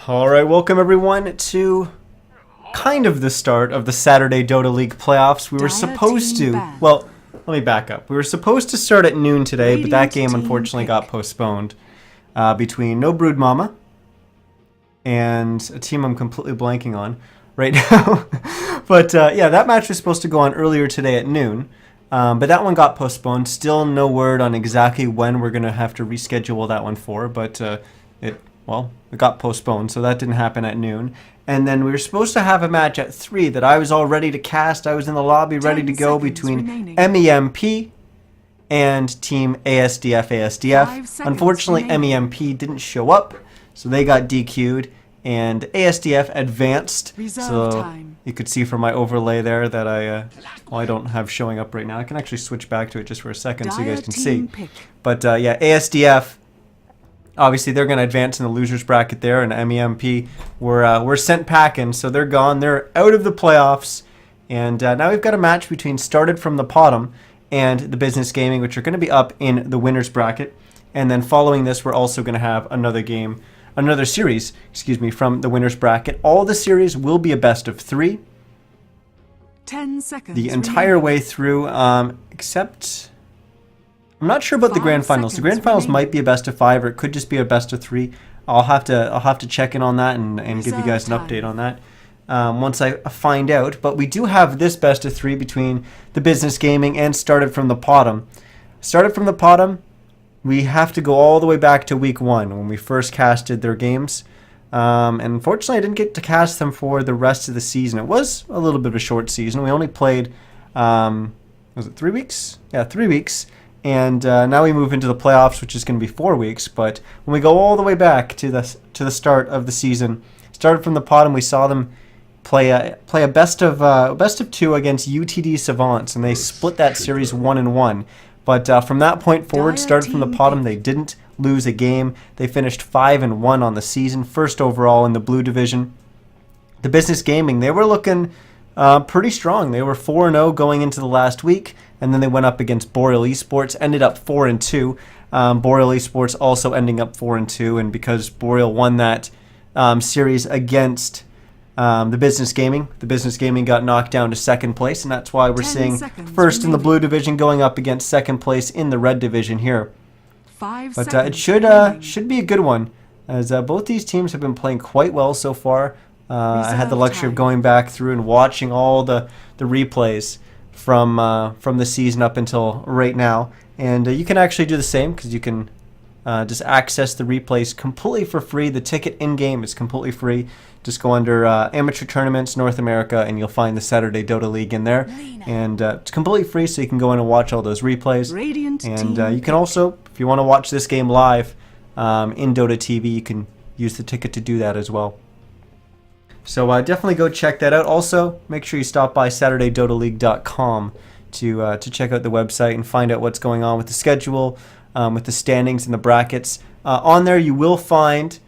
Alright, welcome everyone to kind of the start of the Saturday Dota League playoffs. We were supposed to, well, let me back up. We were supposed to start at noon today, but that game unfortunately got postponed between No Brood Mama and a team I'm completely blanking on right now. But yeah, that match was supposed to go on earlier today at noon, but that one got postponed. Still no word on exactly when we're going to have to reschedule that one for, but it got postponed, so that didn't happen at noon. And then we were supposed to have a match at 3 that I was all ready to cast. I was in the lobby ready to go between MEMP and Team ASDF. Unfortunately, MEMP didn't show up, so they got DQ'd, and ASDF advanced. So you could see from my overlay there that I don't have showing up right now. I can actually switch back to it just for a second so you guys can see. But yeah, ASDF, obviously they're going to advance in the losers bracket there, and MEMP were sent packing, so they're gone. They're out of the playoffs, and now we've got a match between Started from the Bottom and the Business Gaming, which are going to be up in the winners bracket. And then following this, we're also going to have another series, from the winners bracket. All the series will be a best of 3. 10 seconds. The entire way through, except I'm not sure about the grand finals. The grand finals might be a best of 5, or it could just be a best of 3. I'll have to check in on that and give you guys an update on that once I find out. But we do have this best of 3 between the Business Gaming and Started from the Bottom. Started from the Bottom, we have to go all the way back to week 1 when we first casted their games. And unfortunately, I didn't get to cast them for the rest of the season. It was a little bit of a short season. We only played, was it 3 weeks? Yeah, 3 weeks. And now we move into the playoffs, which is going to be 4 weeks. But when we go all the way back to the start of the season, Started from the Bottom, we saw them play a best of 2 against UTD Savants, and they split that series 1-1. But from that point forward, Started from the Bottom, they didn't lose a game. They finished 5-1 on the season, first overall in the blue division. The Business Gaming, they were looking pretty strong. They were 4-0 going into the last week, and then they went up against Boreal Esports, ended up 4-2. Boreal Esports also ending up 4-2, and because Boreal won that series against the Business Gaming got knocked down to second place, and that's why we're seeing first in the blue division going up against second place in the red division here. But it should be a good one, as both these teams have been playing quite well so far. I had the luxury of going back through and watching all the replays from the season up until right now, and you can actually do the same because you can just access the replays completely for free. The ticket in-game is completely free. Just go under Amateur Tournaments North America, and you'll find the Saturday Dota League in there, and it's completely free, so you can go in and watch all those replays. And you can also, if you want to watch this game live in Dota TV, you can use the ticket to do that as well. So definitely go check that out. Also, make sure you stop by SaturdayDotaLeague.com to check out the website and find out what's going on with the schedule, with the standings and the brackets. On there, you will find,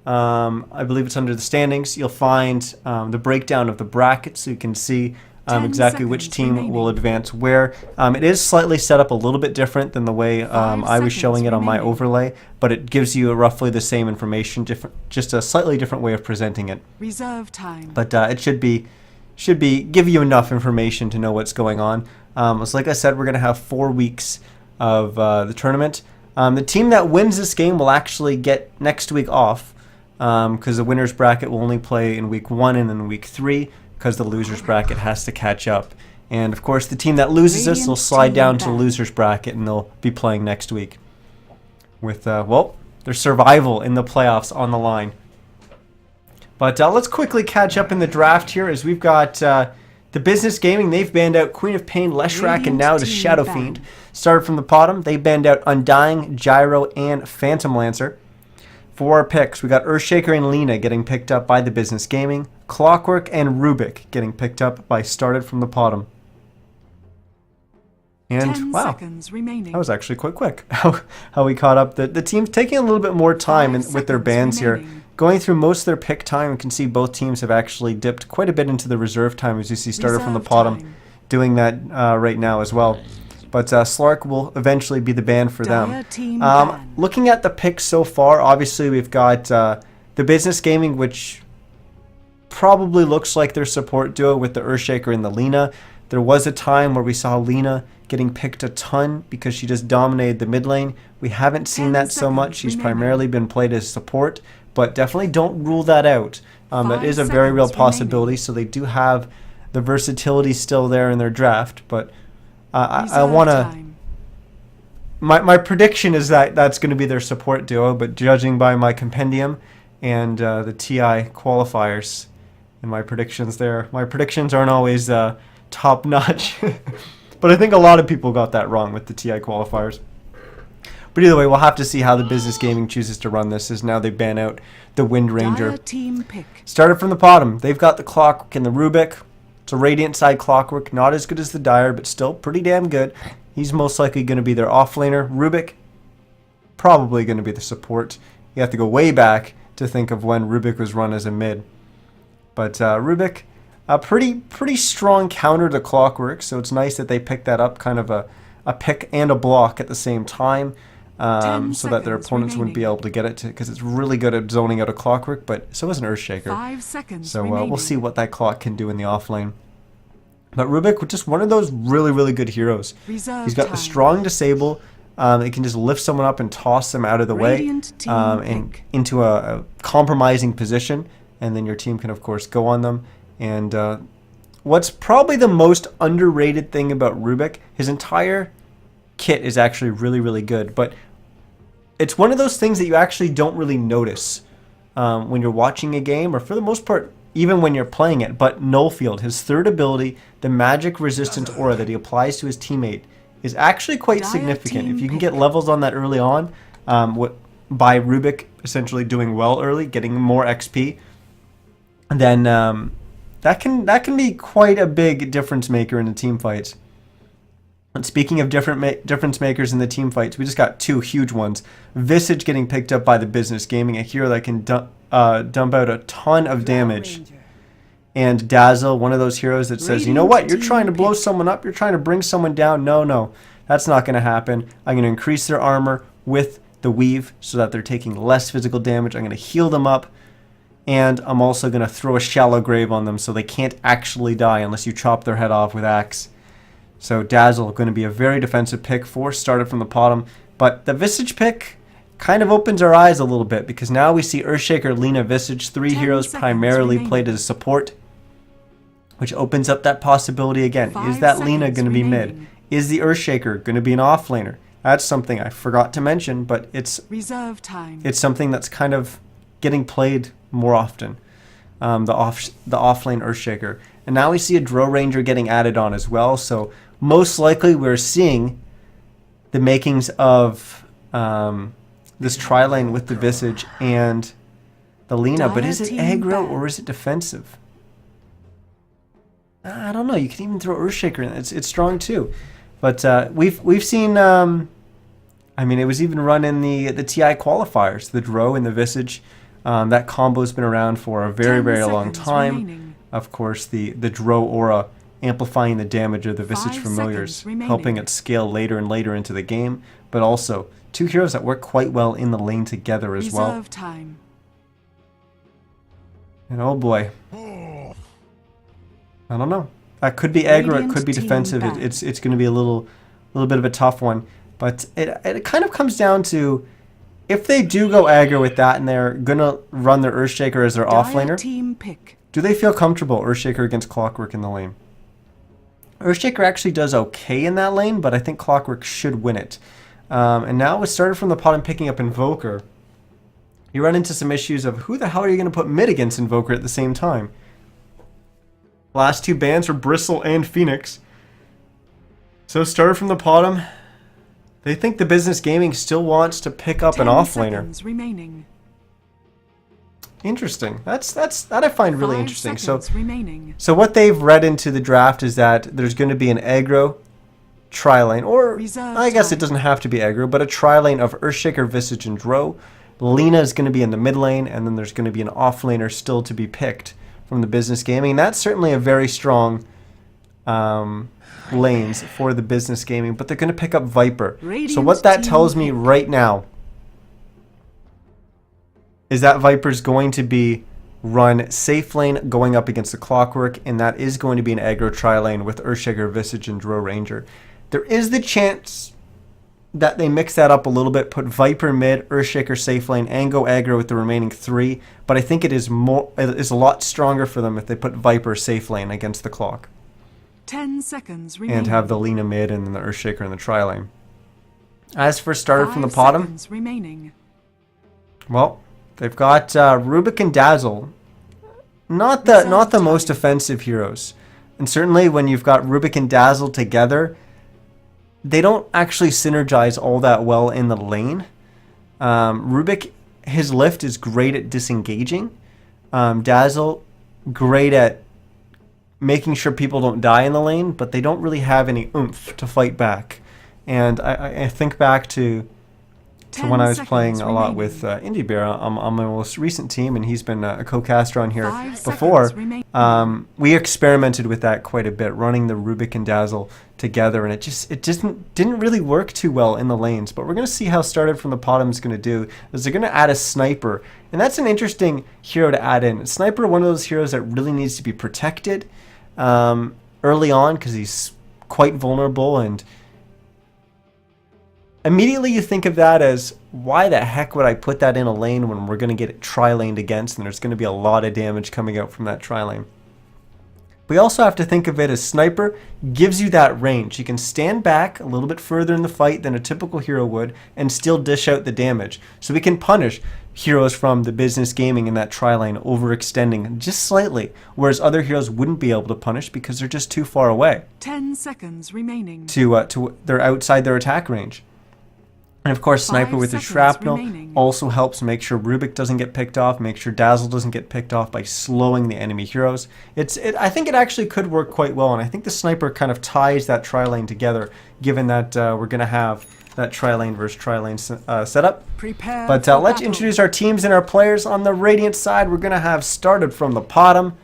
I believe it's under the standings, you'll find the breakdown of the brackets, so you can see exactly which team will advance where. It is slightly set up a little bit different than the way I was showing it on my overlay, but it gives you roughly the same information, just a slightly different way of presenting it. Reserve time. But it should give you enough information to know what's going on. So like I said, we're going to have 4 weeks of the tournament. The team that wins this game will actually get next week off, because the winners bracket will only play in week 1 and then week 3, because the losers bracket has to catch up. And of course, the team that loses this will slide down to the losers bracket, and they'll be playing next week with their survival in the playoffs on the line. But let's quickly catch up in the draft here, as we've got the Business Gaming. They've banned out Queen of Pain, Leshrac, and now to Shadow Fiend. Started from the Bottom, they banned out Undying, Gyro, and Phantom Lancer. For our picks, we got Earthshaker and Lena getting picked up by the Business Gaming. Clockwork and Rubik getting picked up by Started from the Bottom. And wow, that was actually quite quick how we caught up. The team's taking a little bit more time with their bans here. Going through most of their pick time, you can see both teams have actually dipped quite a bit into the reserve time, as you see Started from the Bottom doing that right now as well. But Slark will eventually be the ban for them. Looking at the picks so far, obviously we've got The Business Gaming, which probably looks like their support duo with the Earthshaker and the Lina. There was a time where we saw Lina getting picked a ton because she just dominated the mid lane. We haven't seen that so much. She's primarily been played as support, but definitely don't rule that out. That is a very real possibility, so they do have the versatility still there in their draft, but I want to... My prediction is that that's going to be their support duo, but judging by my compendium and the TI qualifiers and my predictions there, my predictions aren't always top notch. But I think a lot of people got that wrong with the TI qualifiers. But either way, we'll have to see how the Business Gaming chooses to run this, as now they ban out the Wind Ranger. Started from the bottom. They've got the Clockwork and the Rubik. It's a Radiant side Clockwork, not as good as the Dire, but still pretty damn good. He's most likely going to be their offlaner. Rubik, probably going to be the support. You have to go way back to think of when Rubik was run as a mid. But Rubik, a pretty strong counter to Clockwork, so it's nice that they picked that up, kind of a pick and a block at the same time, so that their opponents wouldn't be able to get it, because it's really good at zoning out a Clockwork, but so is an Earthshaker. 5 seconds so we'll see what that clock can do in the offlane. But Rubik, just one of those really good heroes. He's got the strong disable. It can just lift someone up and toss them out of the way and into a compromising position, and then your team can of course go on them. And what's probably the most underrated thing about Rubik, his entire kit is actually really good, but it's one of those things that you actually don't really notice when you're watching a game, or for the most part even when you're playing it. But Nullfield, his third ability, the magic resistance aura that he applies to his teammate, is actually quite significant. If you can get levels on that early on, by Rubik essentially doing well early, getting more XP, then that can be quite a big difference maker in the team fights. And speaking of difference makers in the team fights, we just got two huge ones. Visage getting picked up by the Business Gaming, a hero that can dump out a ton of damage. And Dazzle, one of those heroes that says, you know what, you're trying to blow someone up, you're trying to bring someone down. No, that's not going to happen. I'm going to increase their armor with the weave so that they're taking less physical damage. I'm going to heal them up. And I'm also going to throw a shallow grave on them so they can't actually die unless you chop their head off with axe. So Dazzle going to be a very defensive pick for started from the bottom. But the Visage pick kind of opens our eyes a little bit, because now we see Earthshaker, Lina, Visage, three heroes primarily played as support, which opens up that possibility again. Is that Lina going to be mid? Is the Earthshaker going to be an offlaner? That's something I forgot to mention, but it's something that's kind of getting played more often. The offlane Earthshaker. And now we see a Drow Ranger getting added on as well, so most likely we're seeing the makings of this tri-lane with the Visage and the Lina. But is it aggro or is it defensive? I don't know. You can even throw Earthshaker in. It's strong too. But we've seen. I mean, it was even run in the TI qualifiers. The Drow and the Visage. That combo's been around for a very long time. Of course, the Drow aura amplifying the damage of the Visage familiars, helping it scale later and later into the game. But also two heroes that work quite well in the lane together as well. And oh boy. I don't know. That could be aggro, it could be defensive. It's going to be a little bit of a tough one. But it kind of comes down to, if they do go aggro with that and they're going to run their Earthshaker as their offlaner, do they feel comfortable Earthshaker against Clockwork in the lane? Earthshaker actually does okay in that lane, but I think Clockwork should win it. And now it started from the pot and picking up Invoker. You run into some issues of who the hell are you going to put mid against Invoker at the same time? Last two bans were Bristle and Phoenix. So started from the bottom. They think the Business Gaming still wants to pick up an offlaner. Interesting. That I find really interesting. So what they've read into the draft is that there's going to be an aggro tri-lane, or I guess it doesn't have to be aggro, but a tri-lane of Earthshaker, Visage, and Drow. Lina is going to be in the mid lane, and then there's going to be an offlaner still to be picked from the Business Gaming. That's certainly a very strong lanes for the Business Gaming, but they're going to pick up Viper. So what that tells me right now is that Viper's going to be run safe lane going up against the Clockwork, and that is going to be an aggro tri-lane with Earthshaker, Visage, and Drow Ranger. There is the chance that they mix that up a little bit, put Viper mid, Earthshaker safe lane, and go aggro with the remaining 3, but I think it is a lot stronger for them if they put Viper safe lane against the Clock. 10 seconds remaining. And have the Lina mid and then the Earthshaker in the tri-lane. As for starter from the bottom, remaining. Well, they've got Rubik and Dazzle. Not the most offensive heroes. And certainly when you've got Rubik and Dazzle together, they don't actually synergize all that well in the lane. Rubik, his lift is great at disengaging. Dazzle, great at making sure people don't die in the lane, but they don't really have any oomph to fight back. And I think back to when I was playing a lot with Indie Bear on my most recent team, and he's been a co-caster on here before. We experimented with that quite a bit, running the Rubik and Dazzle together, and it didn't really work too well in the lanes. But we're going to see how started from the bottom is going to do. Is they're going to add a sniper, and that's an interesting hero to add in. Sniper, one of those heroes that really needs to be protected early on because he's quite vulnerable, and immediately you think of that as, why the heck would I put that in a lane when we're going to get it tri-laned against and there's going to be a lot of damage coming out from that tri-lane. We also have to think of it as Sniper gives you that range. You can stand back a little bit further in the fight than a typical hero would and still dish out the damage. So we can punish heroes from the business gaming in that tri-lane overextending just slightly, whereas other heroes wouldn't be able to punish because they're just too far away. 10 seconds remaining. They're outside their attack range. And of course, Sniper with his shrapnel also helps make sure Rubik doesn't get picked off, make sure Dazzle doesn't get picked off by slowing the enemy heroes. I think it actually could work quite well, and I think the Sniper kind of ties that tri-lane together, given that we're going to have that tri-lane versus tri-lane setup. But let's introduce our teams and our players. On the Radiant side, we're going to have started from the bottom.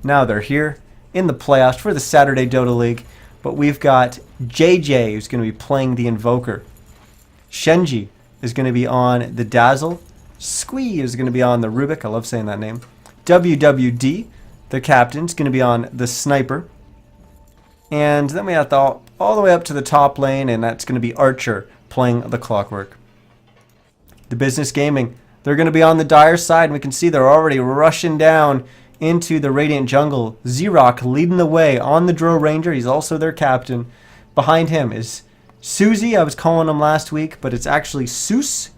Now they're here in the playoffs for the Saturday Dota League. But we've got JJ, who's going to be playing the Invoker. Shenji is going to be on the Dazzle. Squee is going to be on the Rubik. I love saying that name. WWD, the captain, is going to be on the Sniper. And then we have all the way up to the top lane, and that's going to be Archer playing the Clockwork. The Business Gaming, they're going to be on the Dire side, and we can see they're already rushing down into the Radiant jungle. Xerox leading the way on the Drow Ranger. He's also their captain. Behind him is Susie. I was calling him last week, but it's actually Seuss,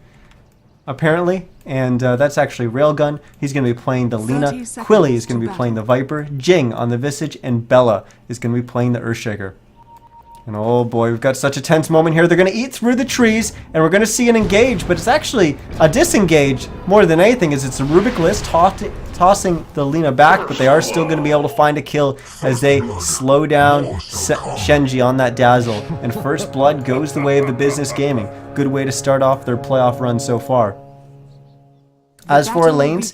apparently, and that's actually Railgun. He's going to be playing the Lina. Quilly is going to be playing the Viper. Jing on the Visage, and Bella is going to be playing the Earthshaker. And oh boy, we've got such a tense moment here. They're going to eat through the trees, and we're going to see an engage, but it's actually a disengage more than anything, as it's a Rubik list tossing the Lina back, but they are still going to be able to find a kill as they slow down Shenji on that Dazzle. And first blood goes the way of the Business Gaming. Good way to start off their playoff run so far. As for lanes,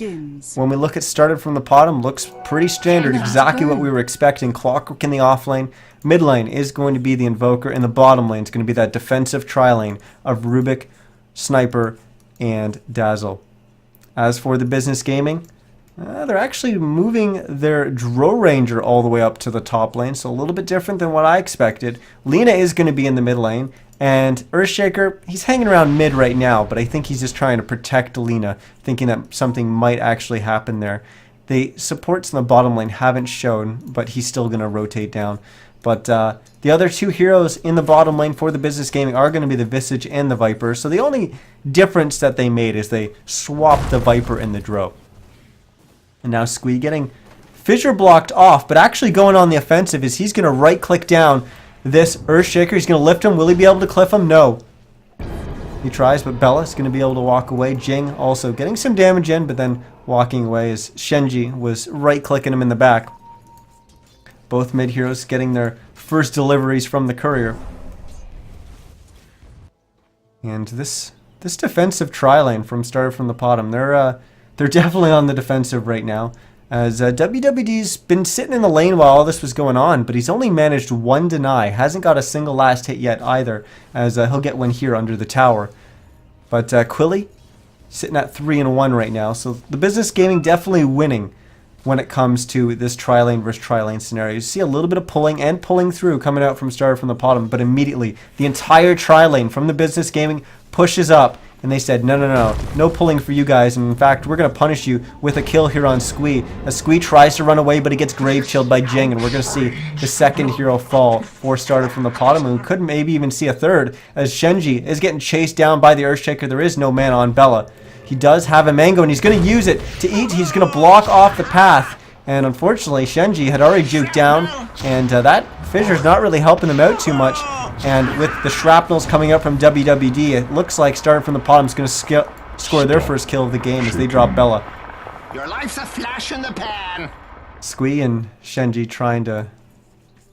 when we look at started from the bottom, looks pretty standard, exactly what we were expecting. Clockwork in the off lane. Mid lane is going to be the Invoker, and the bottom lane is going to be that defensive tri-lane of Rubik, Sniper, and Dazzle. As for the Business Gaming, they're actually moving their Drow Ranger all the way up to the top lane, so a little bit different than what I expected. Lina is going to be in the mid lane, and Earthshaker, he's hanging around mid right now, but I think he's just trying to protect Lina, thinking that something might actually happen there. The supports in the bottom lane haven't shown, but he's still going to rotate down. But the other two heroes in the bottom lane for the Business Gaming are going to be the Visage and the Viper. So the only difference that they made is they swapped the Viper and the Drow. And now Squee getting fissure blocked off, but actually going on the offensive is he's going to right click down this Earthshaker. He's going to lift him. Will he be able to cliff him? No. He tries, but Bella's going to be able to walk away. Jing also getting some damage in, but then walking away as Shenji was right clicking him in the back. Both mid heroes getting their first deliveries from the courier. And this defensive tri-lane from started from the bottom, they're definitely on the defensive right now. As WWD's been sitting in the lane while all this was going on, but he's only managed one deny. Hasn't got a single last hit yet either, as he'll get one here under the tower. But Quilly sitting at 3-1 right now. So the Business Gaming definitely winning when it comes to this tri-lane versus tri-lane scenario. You see a little bit of pulling through coming out from Started from the bottom, but immediately the entire tri-lane from the Business Gaming pushes up, and they said, no pulling for you guys, and in fact, we're going to punish you with a kill here on Squee. As Squee tries to run away, but he gets grave chilled by Jing, and we're going to see the second hero fall for Started from the bottom, and we could maybe even see a third, as Shenji is getting chased down by the Earthshaker. There is no mana on Bella. He does have a mango, and he's going to use it to eat. He's going to block off the path. And unfortunately, Shenji had already juked down, and that fissure's not really helping them out too much. And with the shrapnels coming up from WWD, it looks like Started from the bottom is going to score their first kill of the game as they drop Bella. Your life's a flash in the pan. Squee and Shenji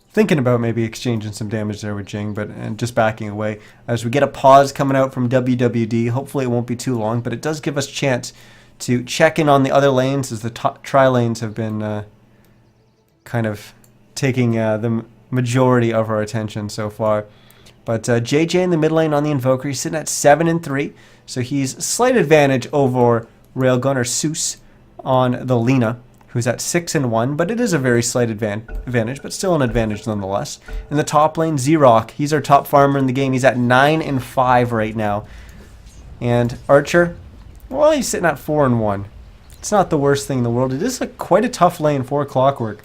thinking about maybe exchanging some damage there with Jing, but just backing away as we get a pause coming out from WWD. Hopefully it won't be too long, but it does give us chance to check in on the other lanes, as the tri-lanes have been kind of taking the majority of our attention so far. But JJ in the mid lane on the Invoker, he's sitting at 7-3, so he's slight advantage over Railgun or Seuss on the Lina, who's at 6-1, but it is a very slight advantage, but still an advantage nonetheless. In the top lane, Z-Rock, he's our top farmer in the game. He's at 9-5 right now. And Archer, well, he's sitting at 4-1. It's not the worst thing in the world. It is quite a tough lane for Clockwork.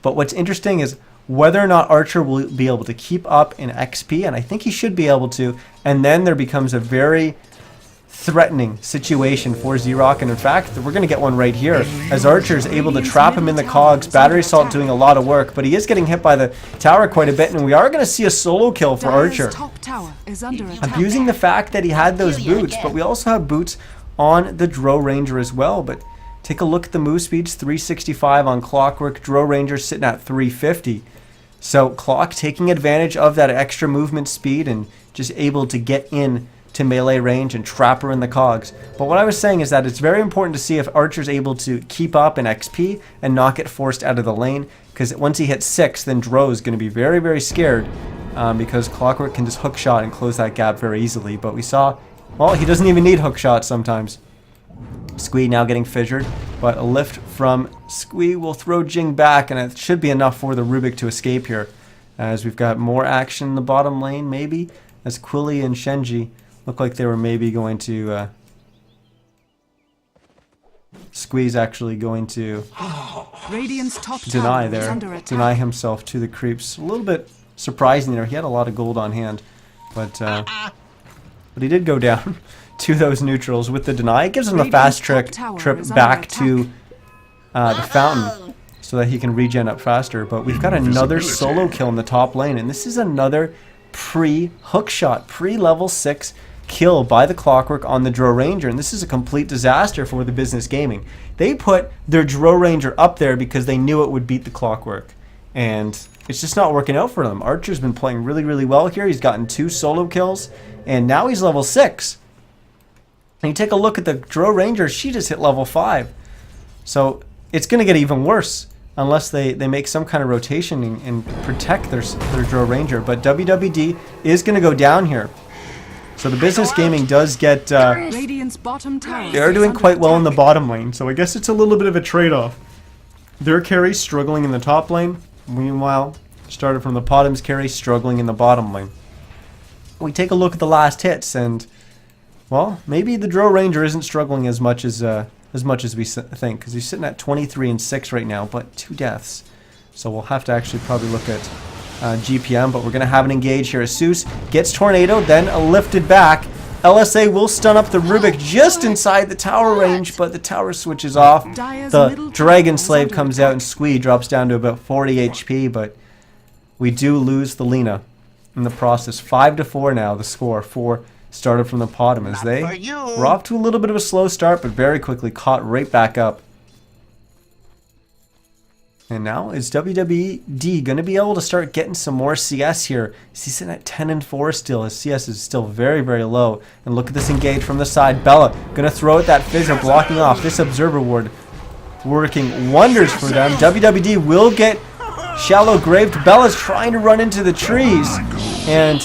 But what's interesting is whether or not Archer will be able to keep up in XP, and I think he should be able to, and then there becomes a very threatening situation for Z-Rock, and in fact we're going to get one right here as Archer is able to trap him in the cogs. Battery Assault doing a lot of work, but he is getting hit by the tower quite a bit, and we are going to see a solo kill for Archer, abusing the fact that he had those boots, but we also have boots on the Drow Ranger as well. But take a look at the move speeds, 365 on Clockwork, Drow Ranger sitting at 350. So Clock taking advantage of that extra movement speed and just able to get in to melee range and trap her in the cogs. But what I was saying is that it's very important to see if Archer's able to keep up in XP and not get forced out of the lane, because once he hits 6, then Drow is going to be very, very scared, because Clockwork can just hook shot and close that gap very easily. But we saw, well, he doesn't even need hook shots sometimes. Squee now getting fissured, but a lift from Squee will throw Jing back, and it should be enough for the Rubik to escape here, as we've got more action in the bottom lane maybe, as Quilly and Shenji look like they were maybe going to Squee's actually going to deny himself to the creeps. A little bit surprising there. He had a lot of gold on hand, but he did go down to those neutrals with the deny. It gives him a fast trip back to the fountain so that he can regen up faster. But we've got another solo kill in the top lane, and this is another pre-hookshot, pre-level 6 kill by the Clockwork on the Drow Ranger, and this is a complete disaster for the Business Gaming. They put their Drow Ranger up there because they knew it would beat the Clockwork, and it's just not working out for them. Archer's been playing really, really well here. He's gotten 2 solo kills, and now he's level 6. And you take a look at the Drow Ranger, she just hit level 5. So it's going to get even worse unless they make some kind of rotation and protect their Drow Ranger. But WWD is going to go down here. So the Business Gaming does get, they're doing quite well in the bottom lane, so I guess it's a little bit of a trade-off. Their carry struggling in the top lane, meanwhile, Started from the bottom's carry struggling in the bottom lane. We take a look at the last hits, and, well, maybe the Drow Ranger isn't struggling as much as we think, because he's sitting at 23-6 right now, but 2 deaths. So we'll have to actually probably look at GPM, but we're going to have an engage here. Seuss gets Tornado, then a lifted back. LSA will stun up the Rubik just inside the tower range, but the tower switches off. The Dragon Slave comes out, and Squee drops down to about 40 HP, but we do lose the Lina in the process. 5-4 now, the score for Started from the bottom, as they were off to a little bit of a slow start, but very quickly caught right back up. And now is WWD going to be able to start getting some more CS here? He's sitting at 10-4 still. His CS is still very, very low. And look at this engage from the side. Bella going to throw at that fissure, blocking off this Observer Ward, working wonders for them. WWD will get shallow graved. Bella's trying to run into the trees, and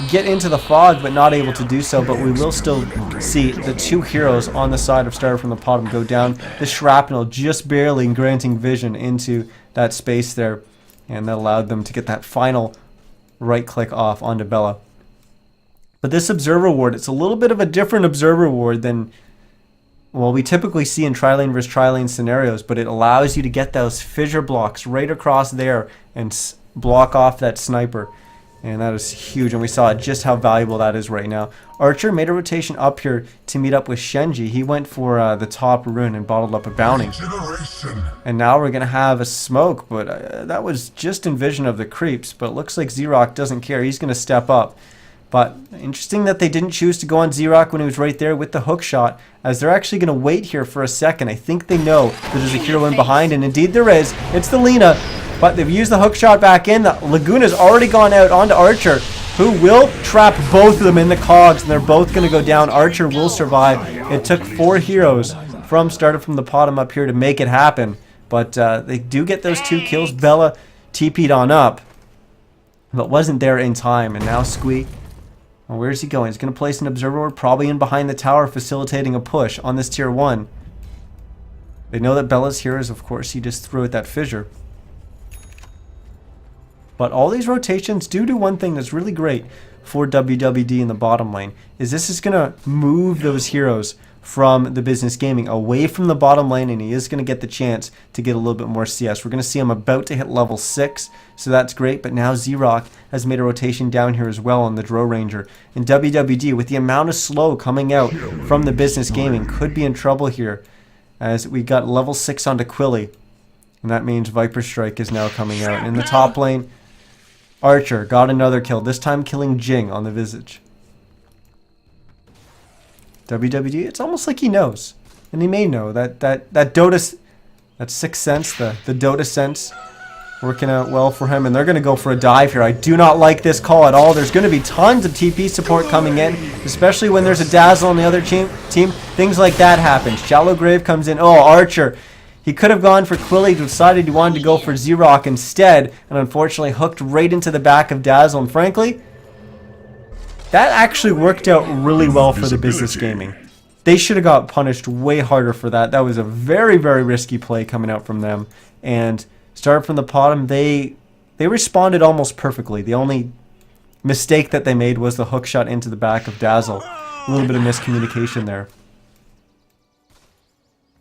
get into the fog, but not able to do so. But we will still see the 2 heroes on the side of Starter from the Bottom go down. The shrapnel just barely granting vision into that space there, and that allowed them to get that final right click off onto Bella. But this observer ward, it's a little bit of a different observer ward than, well, we typically see in tri-lane versus tri-lane scenarios, but it allows you to get those fissure blocks right across there and block off that sniper. And that is huge, and we saw just how valuable that is right now. Archer made a rotation up here to meet up with Shenji. He went for the top rune and bottled up a bounty. And now we're going to have a smoke, but that was just in vision of the creeps. But it looks like Xerox doesn't care. He's going to step up. But interesting that they didn't choose to go on Xerox when he was right there with the hook shot, as they're actually going to wait here for a second. I think they know that there's a hero in behind, and indeed there is. It's the Lina. But they've used the hook shot back in. The Laguna's already gone out onto Archer, who will trap both of them in the cogs, and they're both going to go down. Archer will survive. It took 4 heroes from Starter from the Bottom up here to make it happen. But they do get those 2 kills. Bella TP'd on up, but wasn't there in time. And now Squee, well, where's he going? He's going to place an observer ward, probably in behind the tower, facilitating a push on this tier 1. They know that Bella's here, as of course he just threw at that fissure. But all these rotations do one thing that's really great for WWD in the bottom lane, is this is going to move those heroes from the business gaming away from the bottom lane, and he is going to get the chance to get a little bit more CS. We're going to see him about to hit level 6, so that's great. But now Xerox has made a rotation down here as well on the Dro Ranger. And WWD, with the amount of slow coming out from the business gaming, could be in trouble here, as we got level 6 onto Quilly. And that means Viper Strike is now coming out. In the top lane, Archer got another kill, this time killing Jing on the Visage. WWD, it's almost like he knows. And he may know that Dota, that sixth sense, the Dota sense, working out well for him. And they're going to go for a dive here. I do not like this call at all. There's going to be tons of TP support coming in, especially when there's a Dazzle on the other team. Things like that happen. Shallow Grave comes in. Oh, Archer. He could have gone for Quilly, decided he wanted to go for Xerox instead, and unfortunately hooked right into the back of Dazzle. And frankly, that actually worked out really well for the business gaming. They should have got punished way harder for that. That was a very, very risky play coming out from them. And Starting from the Bottom, they responded almost perfectly. The only mistake that they made was the hook shot into the back of Dazzle. A little bit of miscommunication there.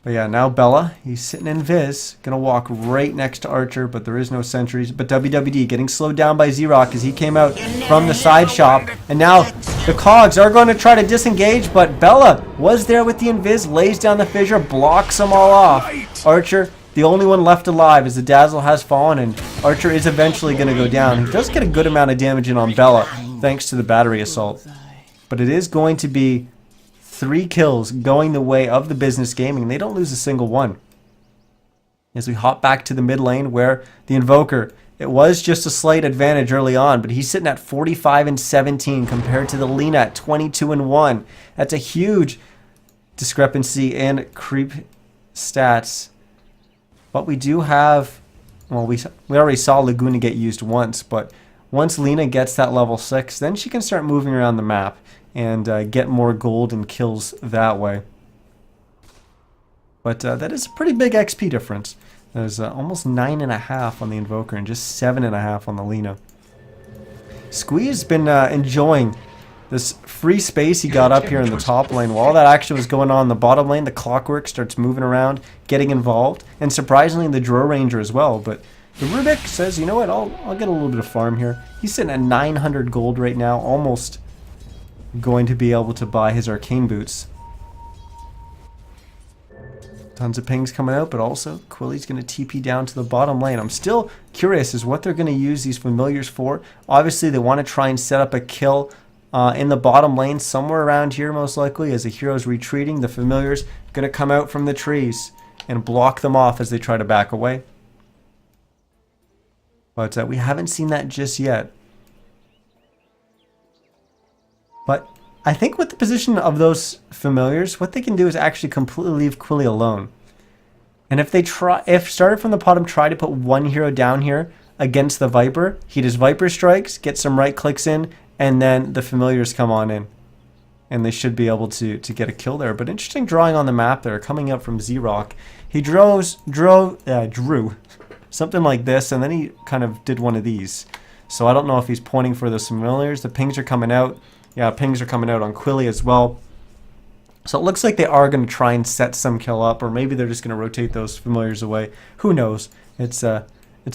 But yeah, now Bella, he's sitting in Viz, gonna walk right next to Archer, but there is no sentries. But WWD getting slowed down by Xerox as he came out from the side shop. And now the cogs are going to try to disengage, but Bella was there with the invis, lays down the fissure, blocks them all off. Archer, the only one left alive, as the Dazzle has fallen, and Archer is eventually going to go down. He does get a good amount of damage in on Bella, thanks to the battery assault. But it is going to be 3 kills going the way of the business gaming, and they don't lose a single one. As we hop back to the mid lane, where the Invoker, it was just a slight advantage early on, but he's sitting at 45-17 compared to the Lina at 22-1. That's a huge discrepancy in creep stats. But we do have, well, we already saw Laguna get used once, but once Lina gets that level 6, then she can start moving around the map and get more gold and kills that way. But that is a pretty big XP difference. There's almost 9.5 on the Invoker and just 7.5 on the Lina. Squee has been enjoying this free space he got up here in the top lane. While all that action was going on in the bottom lane, the Clockwork starts moving around, getting involved, and surprisingly the Dro Ranger as well. But the Rubik says, you know what, I'll get a little bit of farm here. He's sitting at 900 gold right now, almost going to be able to buy his arcane boots. Tons of pings coming out, but also Quilly's going to TP down to the bottom lane. I'm still curious as what they're going to use these familiars for. Obviously, they want to try and set up a kill in the bottom lane, somewhere around here most likely, as the hero's retreating. The familiars going to come out from the trees and block them off as they try to back away. But we haven't seen that just yet. But I think with the position of those familiars, what they can do is actually completely leave Quilly alone. And if Started from the Bottom try to put one hero down here against the Viper, he does Viper strikes, get some right clicks in, and then the familiars come on in. And they should be able to get a kill there. But interesting drawing on the map there, coming up from Z-Rock. He drew something like this, and then he kind of did one of these. So I don't know if he's pointing for the familiars. The pings are coming out. Yeah, pings are coming out on Quilly as well. So it looks like they are going to try and set some kill up, or maybe they're just going to rotate those familiars away. Who knows? It's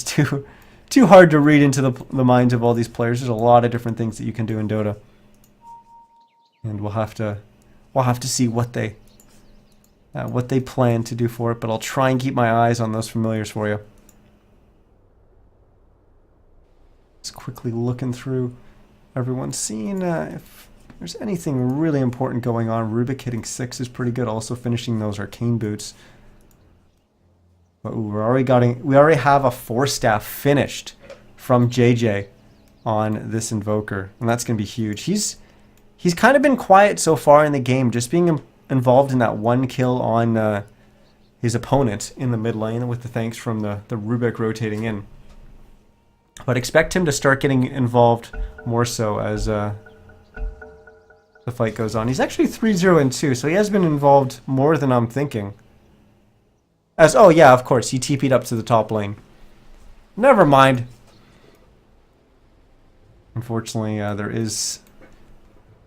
too hard to read into the minds of all these players. There's a lot of different things that you can do in Dota. And we'll have to see what they plan to do for it, but I'll try and keep my eyes on those familiars for you. Just quickly looking through everyone's scene. If there's anything really important going on, Rubik hitting 6 is pretty good. Also finishing those arcane boots. But ooh, we already have a 4-staff finished from JJ on this Invoker, and that's gonna be huge. He's kind of been quiet so far in the game, just being involved in that 1 kill on his opponent in the mid lane with the thanks from the Rubik rotating in. But expect him to start getting involved more so as the fight goes on. He's actually 3-0-2, so he has been involved more than I'm thinking. Oh yeah, of course, he TP'd up to the top lane. Never mind. Unfortunately, there is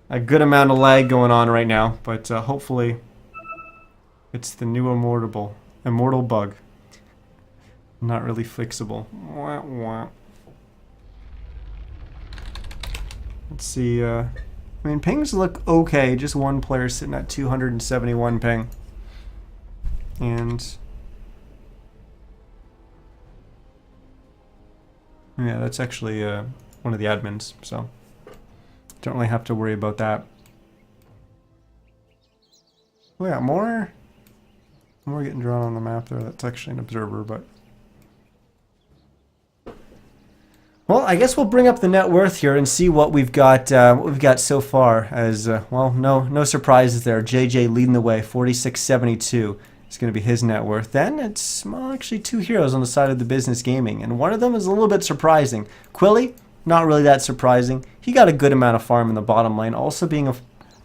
a good amount of lag going on right now, but hopefully it's the new immortal bug. Not really fixable. Wah, wah. Let's see, I mean, pings look okay. Just one player sitting at 271 ping. And yeah, that's actually one of the admins, so don't really have to worry about that. Oh yeah, more getting drawn on the map there. That's actually an observer, but well, I guess we'll bring up the net worth here and see what we've got so far. As well, no surprises there. JJ leading the way, 4672 is going to be his net worth. Then it's actually 2 heroes on the side of the business gaming, and one of them is a little bit surprising. Quilly, not really that surprising. He got a good amount of farm in the bottom lane, also being a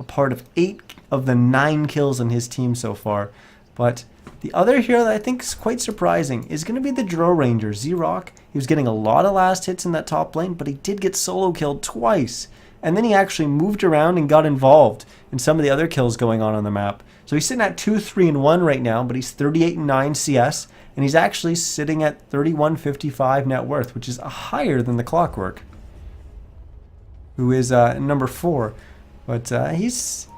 part of 8 of the 9 kills on his team so far. But the other hero that I think is quite surprising is going to be the Dro Ranger, Z-Rock. He was getting a lot of last hits in that top lane, but he did get solo killed twice. And then he actually moved around and got involved in some of the other kills going on the map. So he's sitting at 2-3-1 right now, but he's 38-9 CS, and he's actually sitting at 3155 net worth, which is higher than the Clockwork, who is number 4. But he's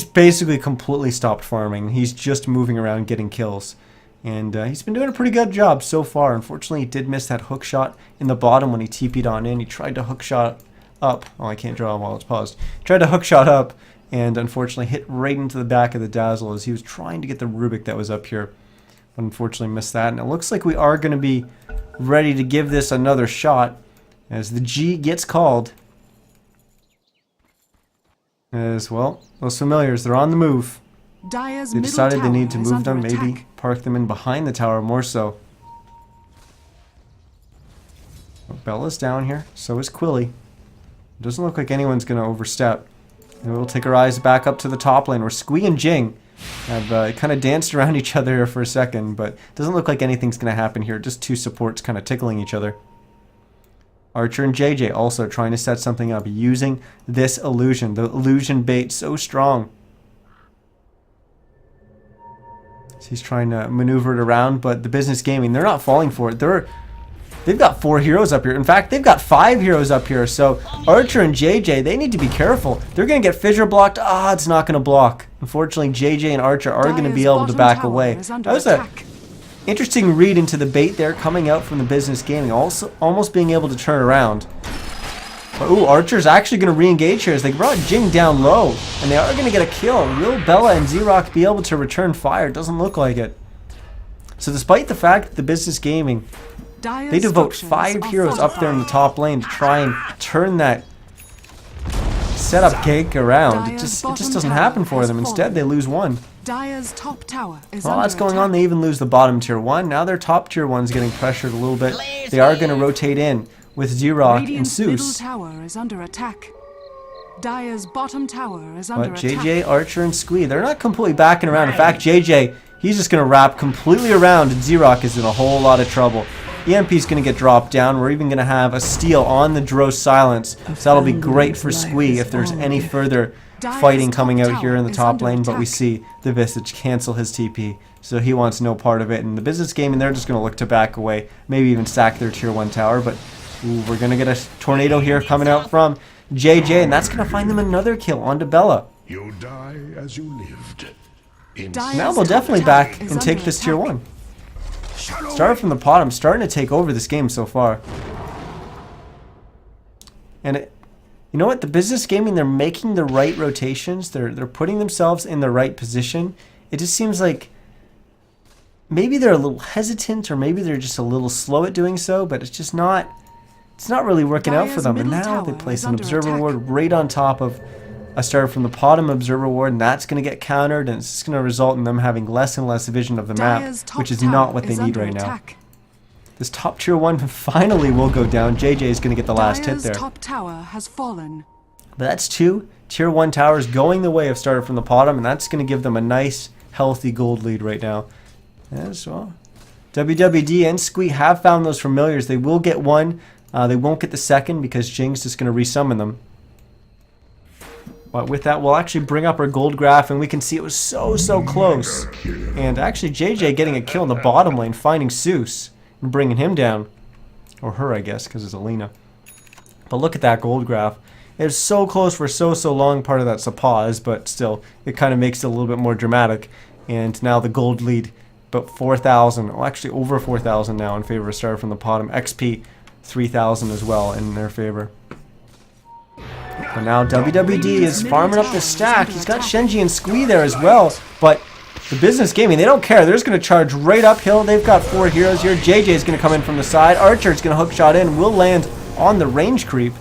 basically completely stopped farming. He's just moving around getting kills. And he's been doing a pretty good job so far. Unfortunately, he did miss that hook shot in the bottom when he TP'd on in. He tried to hook shot up. Oh, I can't draw while it's paused. Tried to hook shot up and unfortunately hit right into the back of the Dazzle as he was trying to get the Rubik that was up here. But unfortunately missed that. And it looks like we are going to be ready to give this another shot as the G gets called. As well, those familiars, they're on the move. Dire's They decided they middle need to tower is move them, under maybe attack. park them in behind the tower more so. But Bella's down here, so is Quilly. Doesn't look like anyone's going to overstep. And we'll take our eyes back up to the top lane where Squee and Jing have kind of danced around each other here for a second, but doesn't look like anything's going to happen here. Just 2 supports kind of tickling each other. Archer and JJ also trying to set something up using this illusion. The illusion bait so strong. So he's trying to maneuver it around, but the business gaming, they're not falling for it. They've got 4 heroes up here. In fact, they've got 5 heroes up here. So Archer and JJ, they need to be careful. They're going to get fissure blocked. Ah, it's not going to block. Unfortunately, JJ and Archer are going to be able to back away. That was a interesting read into the bait there coming out from the business gaming. Also, almost being able to turn around. But, ooh, Archer's actually going to re-engage here as they brought Jing down low. And they are going to get a kill. Will Bella and Z-Rock be able to return fire? Doesn't look like it. So despite the fact that the business gaming, they devote 5 heroes up there in the top lane to try and turn that setup cake around. It just doesn't happen for them. Instead, they lose 1. Dire's top tower is While under that's going attack. on, they even lose the bottom tier 1. Now their top tier 1's getting pressured a little bit. They are going to rotate in with Z-Rock and Radiant's middle Zeus. tower is under attack. Dire's bottom tower is under But attack. JJ, Archer, and Squee, they're not completely backing around. In fact, JJ, he's just going to wrap completely around, and Z-Rock is in a whole lot of trouble. EMP's going to get dropped down. We're even going to have a steal on the Drow Silence. So that'll be great for Squee if there's any further fighting coming out here in the top lane. But we see the Visage cancel his TP, so he wants no part of it. And the Business Gaming, they're just going to look to back away, maybe even sack their tier 1 tower. But ooh, we're going to get a tornado here coming out from JJ, and that's going to find them another kill onto Bella. You die as you lived. Now they'll definitely back and take this tier 1. Started from the bottom, starting to take over this game so far. And you know what? The Business Gaming, they're making the right rotations. They're putting themselves in the right position. It just seems like maybe they're a little hesitant, or maybe they're just a little slow at doing so, but it's just not really working out for them. And now they place an Observer Ward right on top of a Started from the bottom Observer Ward, and that's going to get countered, and it's just going to result in them having less and less vision of the map, which is not what they need right now. This top tier 1 finally will go down. JJ is going to get the last hit there. Top tower has fallen. But that's 2 tier 1 towers going the way of Started from the bottom, and that's going to give them a nice, healthy gold lead right now. As well, WWD and Squee have found those familiars. They will get one. They won't get the second because Jing's just going to resummon them. But with that, we'll actually bring up our gold graph, and we can see it was so close. And actually, JJ getting a kill in the bottom lane, finding Zeus and bringing him down. Or her, I guess, because it's Alina. But look at that gold graph. It was so close for so long. Part of that's a pause, but still, it kind of makes it a little bit more dramatic. And now the gold lead, about 4,000. Well, actually over 4,000 now in favor of Started from the bottom. XP 3,000 as well in their favor. But now WWD is farming up the stack. He's got Shenji and Squee there as well. But the Business Gaming, they don't care. They're just going to charge right uphill. They've got 4 heroes here. JJ is going to come in from the side. Archer is going to hook shot in. Will land on the range creep.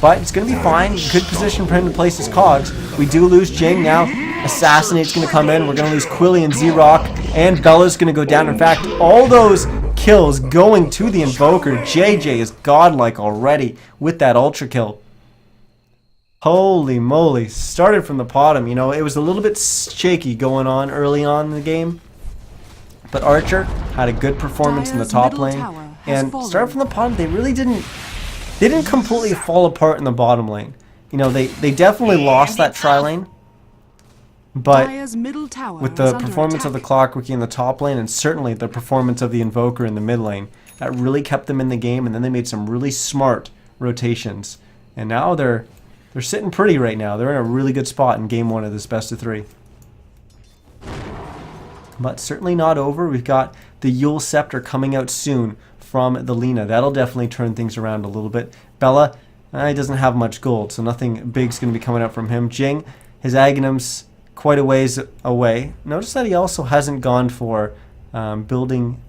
But it's going to be fine. Good position for him to place his cogs. We do lose Jing now. Assassinate's going to come in. We're going to lose Quilly and Z-Rock. And Bella's going to go down. In fact, all those kills going to the Invoker. JJ is godlike already with that ultra kill. Holy moly. Started from the bottom. You know, it was a little bit shaky going on early on in the game. But Archer had a good performance in the top lane. And Started from the bottom, they really didn't completely fall apart in the bottom lane. You know, they definitely lost that tri lane. But with the performance of the Clockworky in the top lane, and certainly the performance of the Invoker in the mid lane, that really kept them in the game, and then they made some really smart rotations. And now they're sitting pretty right now. They're in a really good spot in game 1 of this best of 3. But certainly not over. We've got the Yule Scepter coming out soon from the Lina. That'll definitely turn things around a little bit. Bella, he doesn't have much gold, so nothing big's going to be coming out from him. Jing, his Aghanim's quite a ways away. Notice that he also hasn't gone for building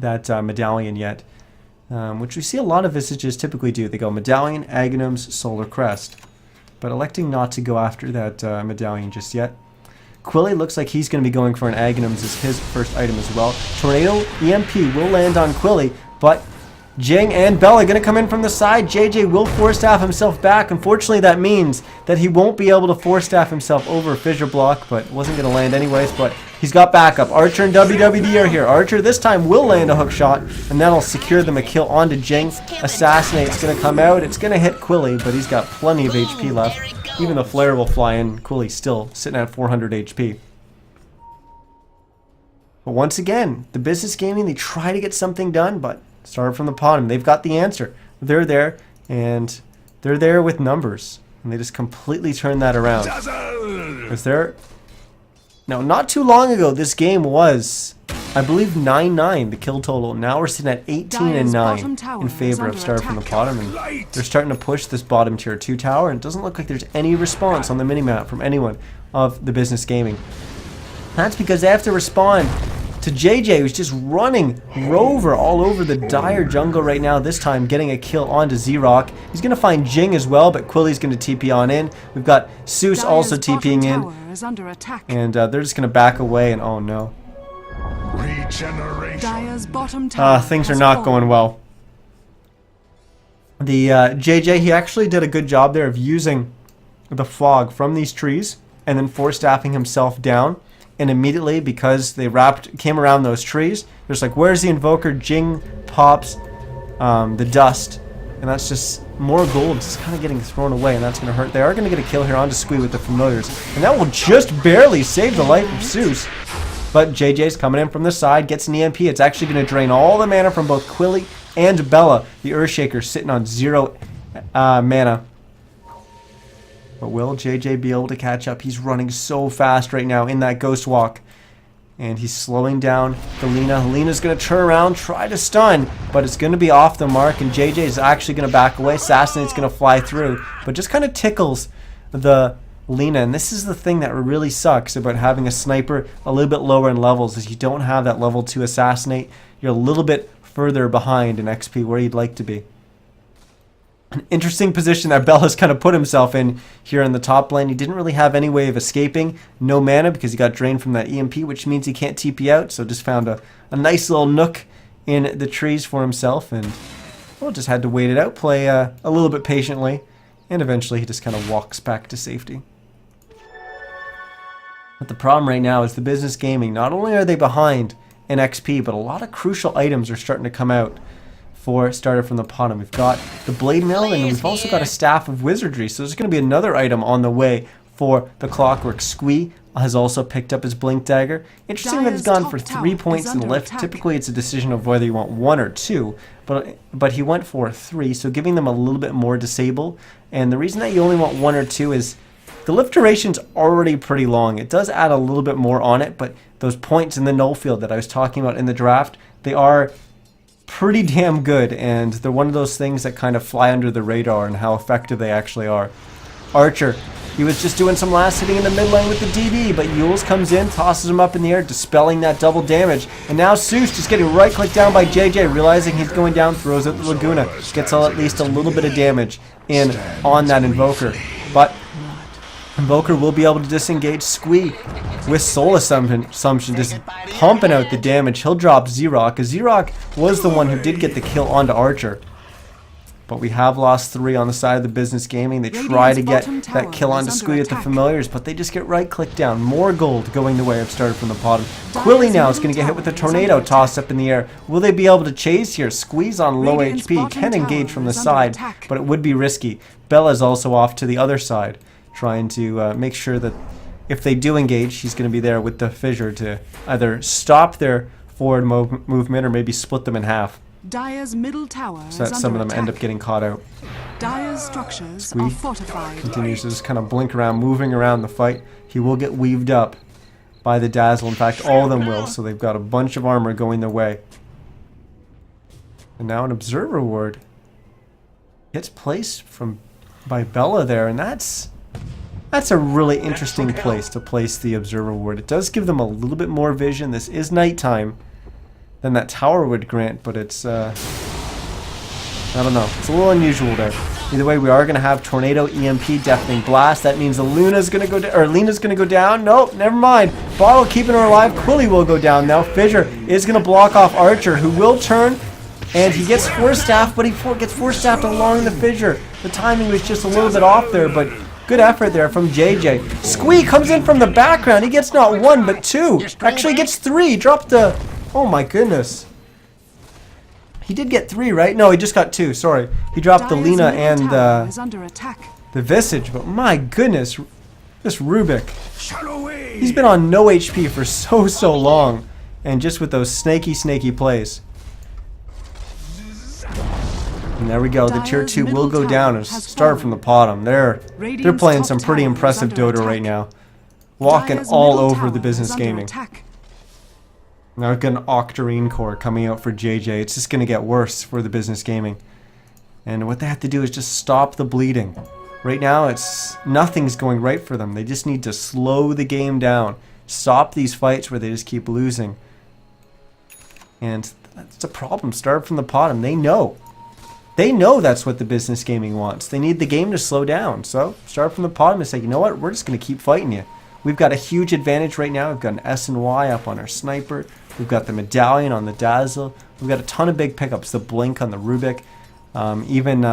that medallion yet, which we see a lot of Visages typically do. They go Medallion, Aghanim's, Solar Crest, but electing not to go after that medallion just yet. Quilly looks like he's going to be going for an Aghanim's as his first item as well. Tornado EMP will land on Quilly, but Jing and Bella going to come in from the side. JJ will force staff himself back. Unfortunately, that means that he won't be able to force staff himself over a fissure block, but wasn't going to land anyways, but he's got backup. Archer and WWD are here. Archer this time will land a hook shot, and that'll secure them a kill onto Jing. Assassinate's going to come out. It's going to hit Quilly, but he's got plenty of HP left. Even the flare will fly in. Quilly's still sitting at 400 HP. But once again, the Business Gaming, they try to get something done, but Started from the bottom. They've got the answer. They're there, and they're there with numbers. And they just completely turn that around. Because they're... Now, not too long ago, this game was, I believe, 9-9, the kill total. Now we're sitting at 18-9 in favor of Started from the bottom. And they're starting to push this bottom tier 2 tower, and it doesn't look like there's any response on the minimap from anyone of the Business Gaming. That's because they have to respond to JJ, who's just running Rover all over the dire jungle right now, this time getting a kill onto Z-Rock. He's going to find Jing as well, but Quilly's going to TP on in. We've got Zeus also TPing in, and they're just going to back away, and oh no. Things are not going well. The JJ, he actually did a good job there of using the fog from these trees and then force staffing himself down. And immediately, because they came around those trees, there's like, where's the invoker? Jing pops the dust, and that's just more gold just kind of getting thrown away, and that's going to hurt. They are going to get a kill here on Squee with the familiars, and that will just barely save the life of Seuss. But JJ's coming in from the side, gets an EMP. It's actually going to drain all the mana from both Quilly and Bella. The Earthshaker sitting on 0 mana. But will JJ be able to catch up? He's running so fast right now in that Ghost Walk. And he's slowing down the Lina. Lina's going to turn around, try to stun, but it's going to be off the mark. And JJ is actually going to back away. Assassinate's going to fly through, but just kind of tickles the Lina. And this is the thing that really sucks about having a sniper a little bit lower in levels, is you don't have that level 2 Assassinate. You're a little bit further behind in XP where you'd like to be. An interesting position that Bella's kind of put himself in here in the top lane. He didn't really have any way of escaping. No mana because he got drained from that EMP, which means he can't TP out. So just found a nice little nook in the trees for himself. And, well, just had to wait it out, play a little bit patiently. And eventually he just kind of walks back to safety. But the problem right now is the Business Gaming. Not only are they behind in XP, but a lot of crucial items are starting to come out. For started from the bottom. We've got the Blade Mill, and we've also got a Staff of Wizardry. So there's going to be another item on the way for the Clockwork. Squee has also picked up his Blink Dagger. Interesting that he's gone for 3 points in the lift. Typically it's a decision of whether you want 1 or 2, but he went for 3, so giving them a little bit more disable. And the reason that you only want 1 or 2 is the lift duration's already pretty long. It does add a little bit more on it, but those points in the null field that I was talking about in the draft, they are pretty damn good, and they're one of those things that kind of fly under the radar and how effective they actually are. Archer, he was just doing some last hitting in the mid lane with the DD, but Yules comes in, tosses him up in the air, dispelling that double damage. And now Seuss just getting right clicked down by JJ, realizing he's going down, throws out the Laguna, gets at least a little bit of damage in on that Invoker. But Invoker will be able to disengage Squee with Soul Assumption, just pumping out the damage. He'll drop Xerox, because Xerox was the one who did get the kill onto Archer. But we have lost 3 on the side of the Business Gaming. They try to get that kill onto Squee with the Familiars, but they just get right-clicked down. More gold going the way of started from the bottom. Quilly now is going to get hit with a Tornado tossed up in the air. Will they be able to chase here? Squeeze on low HP, can engage from the side, but it would be risky. Bella's also off to the other side, trying to make sure that if they do engage, he's going to be there with the Fissure to either stop their forward movement or maybe split them in half. Dire's middle tower So that some of them end up getting caught out. Dire's structures are fortified. Continues to just kind of blink around, moving around the fight. He will get weaved up by the Dazzle. In fact, all of them will, so they've got a bunch of armor going their way. And now an Observer Ward gets placed by Bella there, and that's a really interesting place to place the Observer Ward. It does give them a little bit more vision. This is nighttime than that tower would grant, but it's I don't know. It's a little unusual there. Either way, we are going to have Tornado, EMP, Deafening Blast. That means Luna's going to go down, or Lena's going to go down. Nope, never mind. Bottle keeping her alive. Quilly will go down now. Fissure is going to block off Archer, who will turn, and he gets Force Staff, but he gets Force Staffed along the Fissure. The timing was just a little bit off there, but good effort there from JJ. Squee comes in from the background. He gets not 1, but 2. Actually gets 3. Dropped the... Oh my goodness. He did get 3, right? No, he just got 2. Sorry. He dropped the Lina and the Visage, but my goodness. This Rubik. He's been on no HP for so long. And just with those snaky plays. And there we go. The tier 2 will go down and start from the bottom. They're playing some pretty impressive Dota right now. Walking all over the Business Gaming. Now we've got an Octarine core coming out for JJ. It's just going to get worse for the Business Gaming. And what they have to do is just stop the bleeding. Right now, nothing's going right for them. They just need to slow the game down. Stop these fights where they just keep losing. And that's a problem. Start from the bottom. They know. They know that's what the Business Gaming wants. They need the game to slow down. So start from the bottom and say, you know what? We're just going to keep fighting you. We've got a huge advantage right now. We've got an S and Y up on our Sniper. We've got the Medallion on the Dazzle. We've got a ton of big pickups. The Blink on the Rubik. Even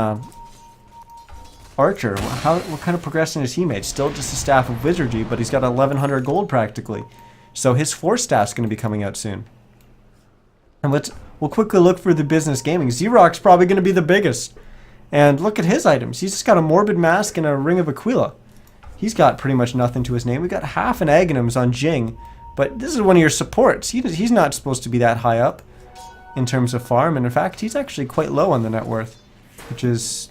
Archer, what kind of progression has he made? Still just a staff of wizardry, but he's got 1100 gold practically. So his 4 staff's going to be coming out soon. And we'll quickly look for the business gaming. Xerox probably going to be the biggest. And look at his items. He's just got a Morbid Mask and a Ring of Aquila. He's got pretty much nothing to his name. We got half an Aghanims on Jing. But this is one of your supports. He's not supposed to be that high up in terms of farm. And in fact, he's actually quite low on the net worth. Which is...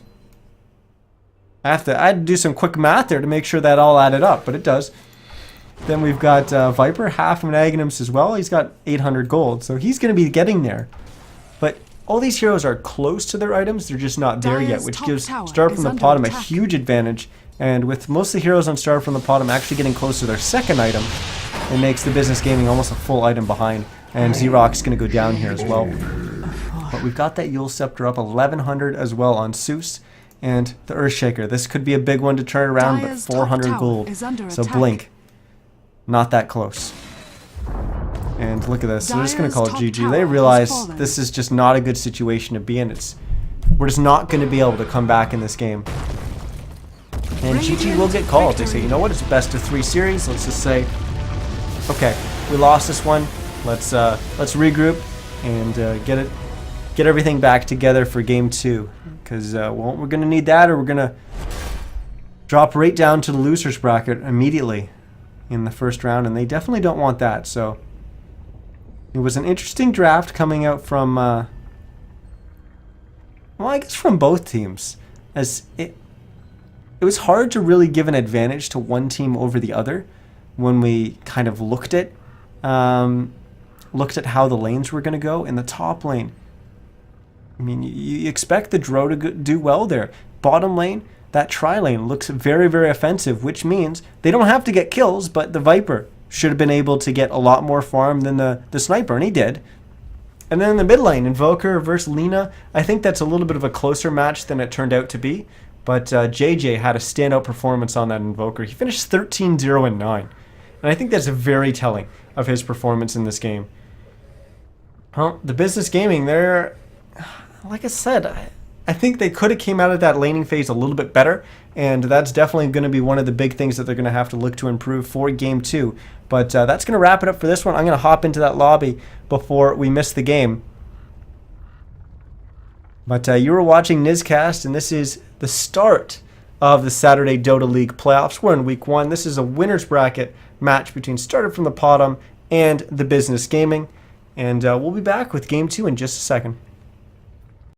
I had to do some quick math there to make sure that all added up. But it does. Then we've got Viper, half of an Aghanims as well. He's got 800 gold. So he's going to be getting there. But all these heroes are close to their items. They're just not there yet. Which gives Start from the Bottom a huge advantage. And with most of the heroes on Start from the Bottom actually getting close to their second item, it makes the business gaming almost a full item behind. And Xerox is going to go down here as well. But we've got that Yule Scepter up 1100 as well on Seuss. And the Earthshaker. This could be a big one to turn around, but 400 gold. So Blink. Not that close. And look at this. They're just going to call it GG. They realize this is just not a good situation to be in. We're just not going to be able to come back in this game. And GG will get called. They say, you know what, it's best of 3 series. Let's just say, okay, we lost this one. Let's regroup and get everything back together for game 2. Because well, we're going to need that, or we're going to drop right down to the losers bracket immediately in the first round, and they definitely don't want that. So it was an interesting draft coming out from, well, I guess from both teams, as it was hard to really give an advantage to one team over the other when we kind of looked at how the lanes were going to go. In the top lane, I mean, you expect the Drow to do well there. Bottom lane, that tri-lane looks very, very offensive, which means they don't have to get kills, but the Viper should have been able to get a lot more farm than the Sniper, and he did. And then in the mid lane, Invoker versus Lina, I think that's a little bit of a closer match than it turned out to be. But JJ had a standout performance on that Invoker. He finished 13-0-9. And I think that's very telling of his performance in this game. Well, the business gaming, they're... Like I said, I think they could have came out of that laning phase a little bit better. And that's definitely going to be one of the big things that they're going to have to look to improve for Game 2. But that's going to wrap it up for this one. I'm going to hop into that lobby before we miss the game. But you were watching NizCast, and this is the start of the Saturday Dota League playoffs. We're in week 1. This is a winner's bracket match between Started from the Bottom and the Business Gaming. And we'll be back with Game 2 in just a second.